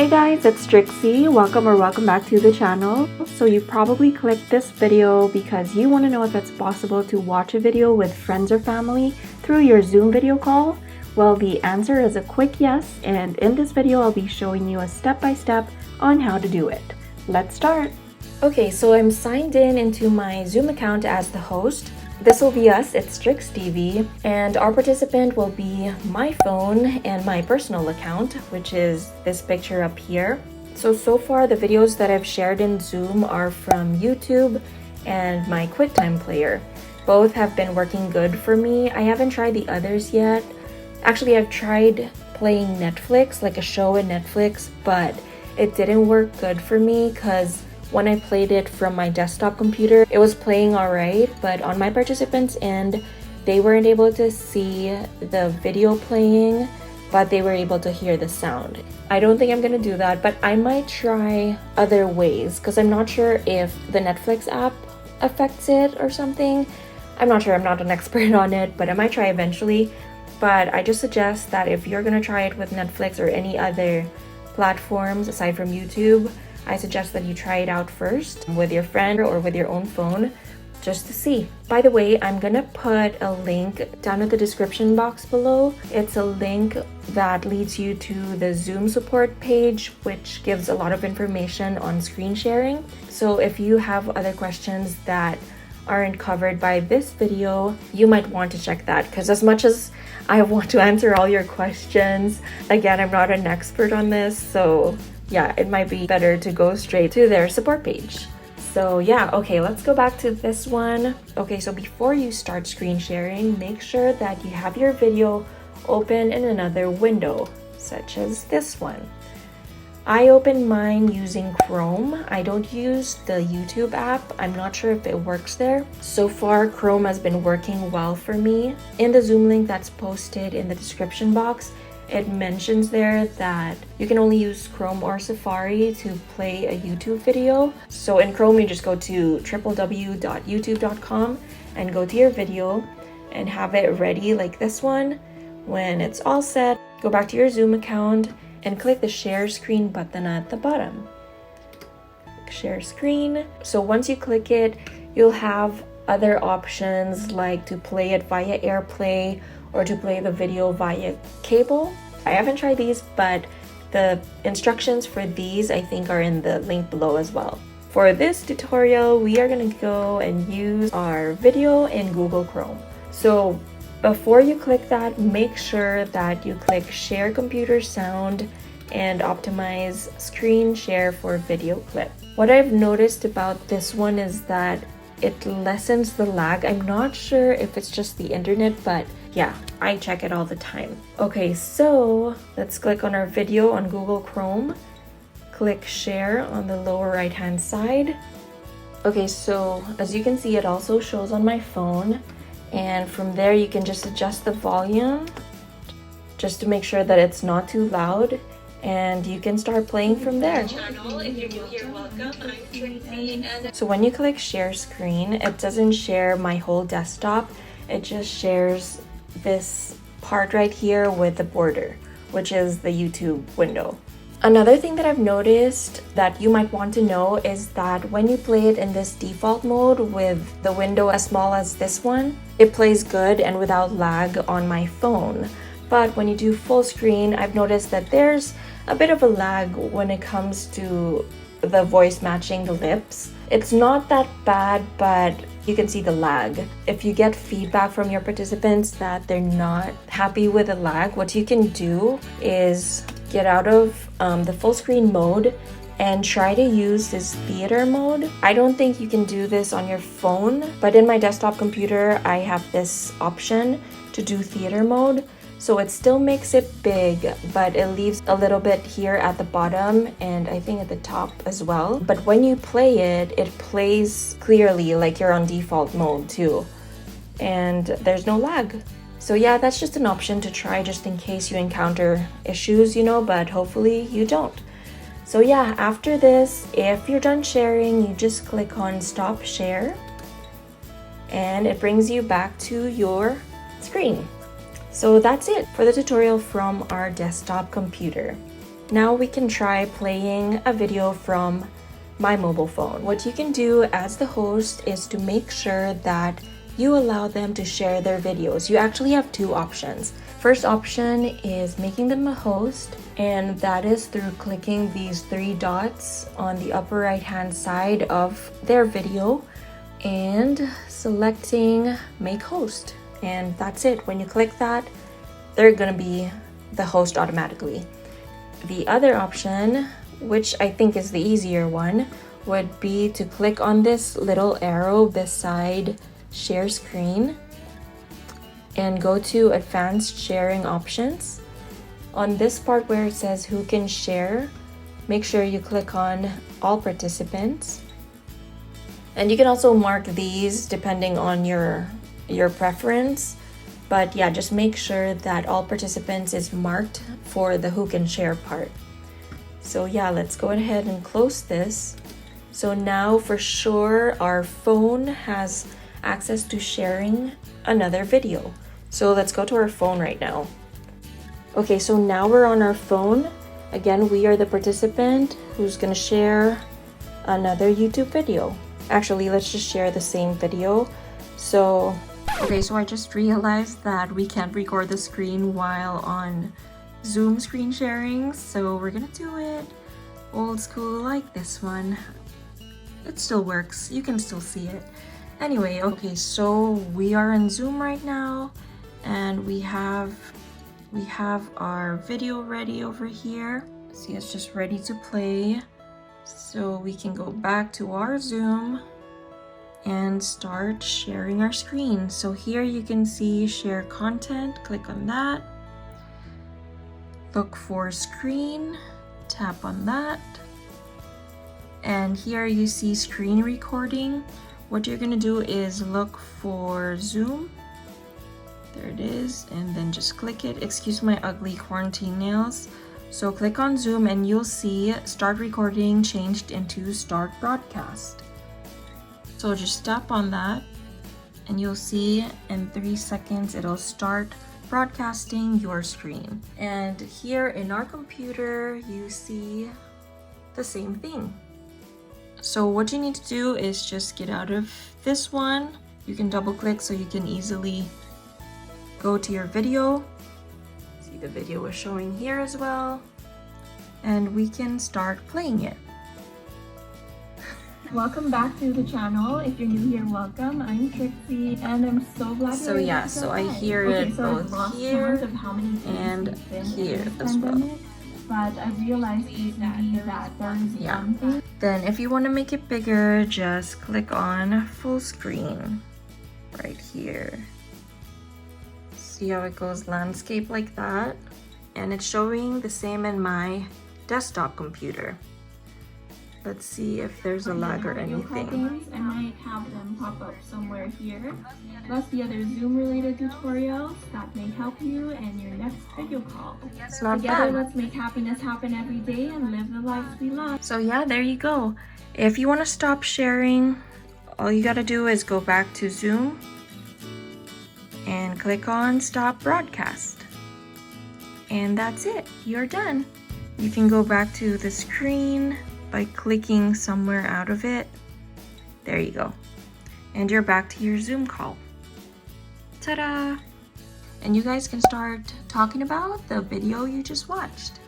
Hey guys, it's Trixie. Welcome back to the channel. So you probably clicked this video because you want to know if it's possible to watch a video with friends or family through your Zoom video call. Well, the answer is a quick yes, and in this video I'll be showing you a step-by-step on how to do it. Let's start. Okay, so I'm signed in into my Zoom account as the host. This will be us, it's Trix TV, and our participant will be my phone and my personal account, which is this picture up here. So far the videos that I've shared in Zoom are from YouTube and my QuickTime player. Both have been working good for me. I haven't tried the others yet. Actually, I've tried playing Netflix, like a show in Netflix, but it didn't work good for me because when I played it from my desktop computer, it was playing alright, but on my participants' end, they weren't able to see the video playing, but they were able to hear the sound. I don't think I'm gonna do that, but I might try other ways because I'm not sure if the Netflix app affects it or something. I'm not sure, I'm not an expert on it, but I might try eventually. But I just suggest that if you're gonna try it with Netflix or any other platforms aside from YouTube, I suggest that you try it out first with your friend or with your own phone just to see. By the way, I'm gonna put a link down in the description box below. It's a link that leads you to the Zoom support page, which gives a lot of information on screen sharing. So if you have other questions that aren't covered by this video, you might want to check that, because as much as I want to answer all your questions, again, I'm not an expert on this, so yeah, it might be better to go straight to their support page. So yeah, okay, let's go back to this one. Okay, so before you start screen sharing, make sure that you have your video open in another window, such as this one. I opened mine using Chrome. I don't use the YouTube app. I'm not sure if it works there. So far, Chrome has been working well for me. In the Zoom link that's posted in the description box, it mentions there that you can only use Chrome or Safari to play a YouTube video. So in Chrome, you just go to www.youtube.com and go to your video and have it ready like this one. When it's all set, go back to your Zoom account and click the share screen button at the bottom. Share screen. So once you click it, you'll have other options like to play it via AirPlay or to play the video via cable. I haven't tried these, but the instructions for these I think are in the link below as well. For this tutorial, we are gonna go and use our video in Google Chrome. So before you click that, make sure that you click share computer sound and optimize screen share for video clip. What I've noticed about this one is that it lessens the lag. I'm not sure if it's just the internet, but yeah, I check it all the time. Okay, so let's click on our video on Google Chrome. Click share on the lower right hand side. Okay, so as you can see, it also shows on my phone. And from there, you can just adjust the volume just to make sure that it's not too loud. And you can start playing from there. So when you click share screen, it doesn't share my whole desktop. It just shares this part right here with the border, which is the YouTube window. Another thing that I've noticed that you might want to know is that when you play it in this default mode with the window as small as this one, it plays good and without lag on my phone. But when you do full screen, I've noticed that there's a bit of a lag when it comes to the voice matching the lips. It's not that bad, but you can see the lag. If you get feedback from your participants that they're not happy with the lag, what you can do is get out of the full screen mode and try to use this theater mode. I don't think you can do this on your phone, but in my desktop computer, I have this option to do theater mode. So it still makes it big, but it leaves a little bit here at the bottom and I think at the top as well. But when you play it, it plays clearly like you're on default mode too. And there's no lag. So yeah, that's just an option to try just in case you encounter issues, you know, but hopefully you don't. So yeah, after this, if you're done sharing, you just click on stop share and it brings you back to your screen. So that's it for the tutorial from our desktop computer. Now we can try playing a video from my mobile phone. What you can do as the host is to make sure that you allow them to share their videos. You actually have two options. First option is making them a host, and that is through clicking these three dots on the upper right hand side of their video and selecting make host. And that's it. When you click that, they're gonna be the host automatically. The other option, which I think is the easier one, would be to click on this little arrow beside share screen and go to advanced sharing options. On this part where it says who can share, make sure you click on all participants. And you can also mark these depending on your preference. But yeah, just make sure that all participants is marked for the who can share part. So yeah, let's go ahead and close this. So now for sure our phone has access to sharing another video. So let's go to our phone right now. Okay, so now we're on our phone. Again, we are the participant who's gonna share another YouTube video. Actually, let's just share the same video. So, okay, so I just realized that we can't record the screen while on Zoom screen sharing. So we're gonna do it old school like this one. It still works, you can still see it. Anyway, okay, so we are in Zoom right now and we have our video ready over here. See, it's just ready to play. So we can go back to our Zoom and start sharing our screen. So here you can see share content, click on that. Look for screen, tap on that. And here you see screen recording. What you're gonna do is look for Zoom. There it is, and then just click it. Excuse my ugly quarantine nails. So click on Zoom and you'll see start recording changed into start broadcast. So just tap on that and you'll see in 3 seconds it'll start broadcasting your screen. And here in our computer you see the same thing. So what you need to do is just get out of this one. You can double click so you can easily go to your video. See, the video is showing here as well. And we can start playing it. Welcome back to the channel. If you're new here, welcome. I'm Trixie and I'm so glad you're here. So I hear it both here and here as well. But I realized recently that there is one thing. Then if you want to make it bigger, just click on full screen right here. See how it goes landscape like that? And it's showing the same in my desktop computer. Let's see if there's a lag or anything. I might have them pop up somewhere here. Plus the other Zoom related tutorials that may help you in your next video call. It's not Together, bad. let's make happiness happen every day and live the lives we love. So yeah, there you go. If you want to stop sharing, all you gotta do is go back to Zoom and click on stop broadcast. And that's it, you're done. You can go back to the screen by clicking somewhere out of it. There you go. And you're back to your Zoom call. Ta-da! And you guys can start talking about the video you just watched.